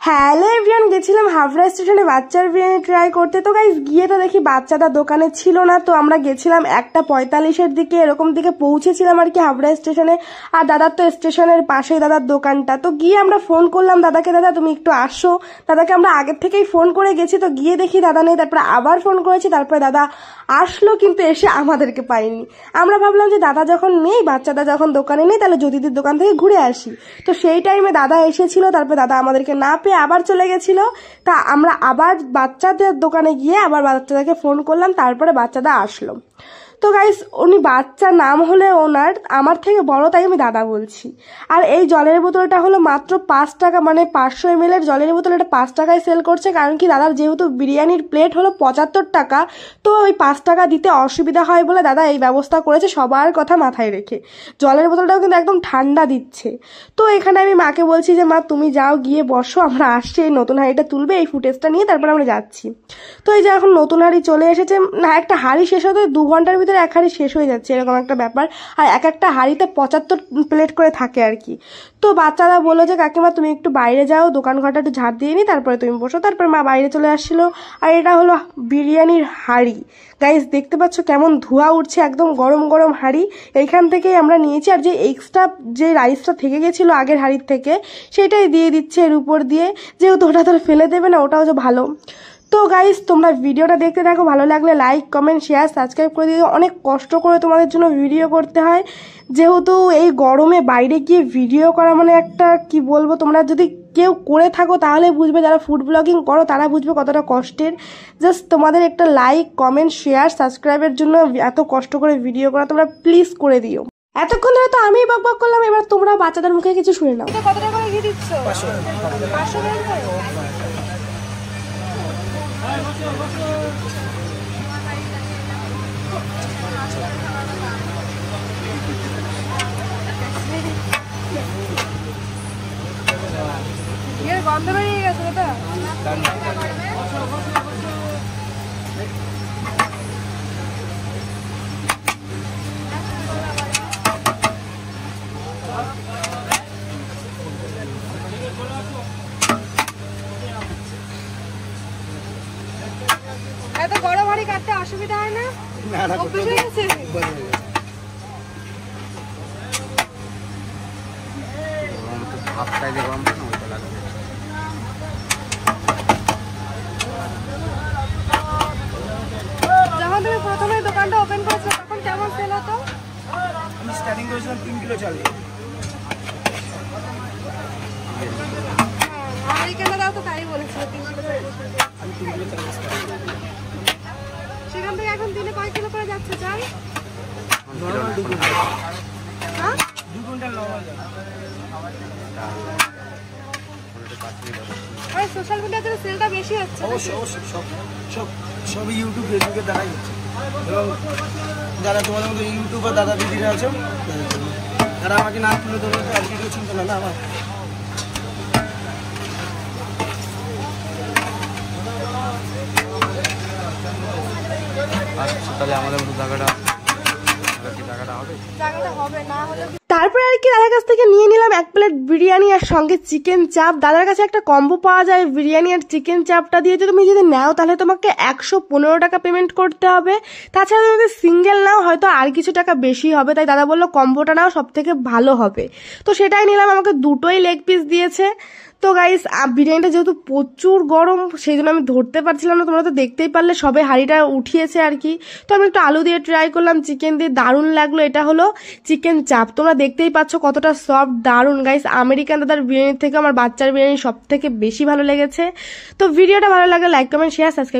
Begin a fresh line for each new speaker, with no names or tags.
Hello everyone, গেছিলাম হাবড়া স্টেশনে বাচ্চার বিরিয়ানি ট্রাই করতে। তো গাইস গিয়ে তো দেখি বাচ্চাটা দোকানে ছিল না। তো আমরা গেছিলাম 1:45-এর দিকে, এরকম দিকে পৌঁছেছিলাম আর কি হাবড়া স্টেশনে। আর দাদার তো স্টেশনের পাশেই দাদার দোকানটা। তো গিয়ে আমরা ফোন করলাম দাদাকে, দাদা তুমি একটু আসো। দাদাকে আমরা আগের থেকেই ফোন করে গেছি, তো গিয়ে দেখি দাদা নেই। তারপরে আবার ফোন করেছি, তারপরে দাদা আসলো, কিন্তু এসে আমাদেরকে পাইনি। আমরা ভাবলাম যে দাদা যখন নেই, বাচ্চাটা যখন দোকানে নেই, তাহলে জ্যোতিদির দোকান থেকে ঘুরে আসি। তো সেই টাইমে দাদা এসেছিল, তারপরে দাদা আমাদেরকে না পেয়ে আবার চলে গেছিল। তা আমরা আবার বাচ্চাদের দোকানে গিয়ে আবার বাচ্চাদেরকে ফোন করলাম, তারপরে বাচ্চাটা আসলো। তো গাইস উনি বাচ্চা নাম হলে ওনার, আমার থেকে বড়, তাই আমি দাদা বলছি। আর এই জলের বোতলটা হলো মাত্র 5 টাকা, মানে 500 ml এর জলের বোতল, এটা 5 টাকায় সেল করছে। কারণ কি দাদার যেহেতু বিরিয়ানির প্লেট হলো 75 টাকা, তো ওই 5 টাকা দিতে অসুবিধা হয় বলে দাদা এই ব্যবস্থা করেছে, সবার কথা মাথায় রেখে। জলের বোতলটাও কিন্তু একদম ঠান্ডা দিচ্ছে। তো এখানে আমি মাকে বলছি যে মা তুমি যাও, গিয়ে বসো, আমরা আসছি, এই নতুন হাঁড়িটা তুলবে, এই ফুটেজটা নিয়ে তারপর আমরা যাচ্ছি। তো এই যে এখন নতুন হাঁড়ি চলে এসেছে। না, একটা হাঁড়ি শেষ হতে 2 ঘন্টার ভিতরে এক হাঁড়ি শেষ হয়ে যাচ্ছে, এরকম একটা ব্যাপার। আর এক একটা হাঁড়িতে 75 প্লেট করে থাকে আর কি। তো বাচ্চারা বললো যে কাকিমা তুমি একটু বাইরে যাও, দোকান ঘরটা একটু ঝাড় দিয়ে নি, তারপরে তুমি বসো। তারপরে মা বাইরে চলে আসছিল। আর এটা হলো বিরিয়ানির হাঁড়ি। গাইস দেখতে পাচ্ছ কেমন ধোঁয়া উঠছে, একদম গরম গরম হাঁড়ি। এইখান থেকেই আমরা নিয়েছি। আর যে এক্সট্রা যে রাইসটা থেকে গেছিলো আগের হাঁড়ির থেকে, সেটাই দিয়ে দিচ্ছে এর উপর দিয়ে, যেহেতু ওটা তো ফেলে দেবে না, ওটাও যে ভালো। তো গাইস তোমরা ভিডিওটা দেখতে থাকো, ভালো লাগলে লাইক কমেন্ট শেয়ার সাবস্ক্রাইব করে দিও। অনেক কষ্ট করে তোমাদের জন্য ভিডিও করতে হয়, যেহেতু এই গরমে বাইরে গিয়ে ভিডিও করা মানে একটা কি বলবো, তোমরা যদি কেউ করে থাকো তাহলে বুঝবে, যারা ফুড ব্লগিং করো তারা বুঝবে কতটা কষ্টের। জাস্ট তোমাদের একটা লাইক কমেন্ট শেয়ার সাবস্ক্রাইবের জন্য এত কষ্ট করে ভিডিও করা তোমরা প্লিজ করে দিও। এতক্ষণ ধরে তো আমি বকবক করলাম, এবার তোমরা বাচ্চাদের মুখে কিছু শুনে নাও। কত টাকা করে ঘি দিচ্ছ? 500 টাকা। গন্ধ বেরিয়ে গেছে ওটা। এত বড় ভারী কাটতে অসুবিধা হয় না? অভ্যাস হয়ে গেছে। যখন তুমি প্রথমে দোকানটা ওপেন করেছো তখন কেমন সেল হতো?
আমি স্টার্টিং করেছিলাম 3 কিলো চাল দিয়ে।
আমার এখানে দাও তো তাই বলেছিল 3 কিলো চাল।
আমি 3 কিলো চাল
সেখান থেকে এখন দিনে কয় কিলো করে যাচ্ছে চাল?
Normal 2 quintal.
হ্যাঁ
2 কুইন্টাল নরমাল যায়।
ওই সোশ্যাল মিডিয়াতে সেলটা বেশি হচ্ছে।
অবশ্যই সব ইউটিউব ফেসবুকে দ্বারাই হচ্ছে। এবং যারা তোমাদের মতো ইউটিউবার দাদা দিদিরা আছে, তারা আমাকে না তুলে ধরলে তো আর ভিডিও চিনতো না আমার। তাহলে আমাদের মতো জায়গাটা হবে না হলে।
তারপরে আর কি দাদার কাছ থেকে নিয়ে নিলাম 1 প্লেট বিরিয়ানি আর সঙ্গে চিকেন চাপ। দাদার কাছে একটা কম্বো পাওয়া যায় বিরিয়ানি আর চিকেন চাপটা দিয়ে। তুমি যদি নাও তাহলে তোমাকে 115 টাকা পেমেন্ট করতে হবে। তাছাড়া তুমি যদি সিঙ্গেল নাও হয়তো আর কিছু টাকা বেশি হবে। তাই দাদা বললো কম্বোটা নাও, সব থেকে ভালো হবে। তো সেটাই নিলাম, আমাকে দুটোই লেগ পিস দিয়েছে। তো গাইস বিরিয়ানিটা যেহেতু প্রচুর গরম, সেই জন্য আমি ধরতে পারছিলাম না, তোমরা তো দেখতেই পারলে সবে হাঁড়িটা উঠিয়েছে আর কি। তো আমি একটু আলু দিয়ে ট্রাই করলাম, চিকেন দিয়ে দারুণ লাগলো। এটা হলো চিকেন চাপ, তোমরা দেখতেই পাচ্ছ কতটা সফট, দারুণ। গাইস আমেরিকান দাদার বিরিয়ানির থেকে আমার বাচ্চার বিরিয়ানি সব থেকে বেশি ভালো লেগেছে। তো ভিডিওটা ভালো লাগলে লাইক কমেন্ট শেয়ার সাবস্ক্রাইব।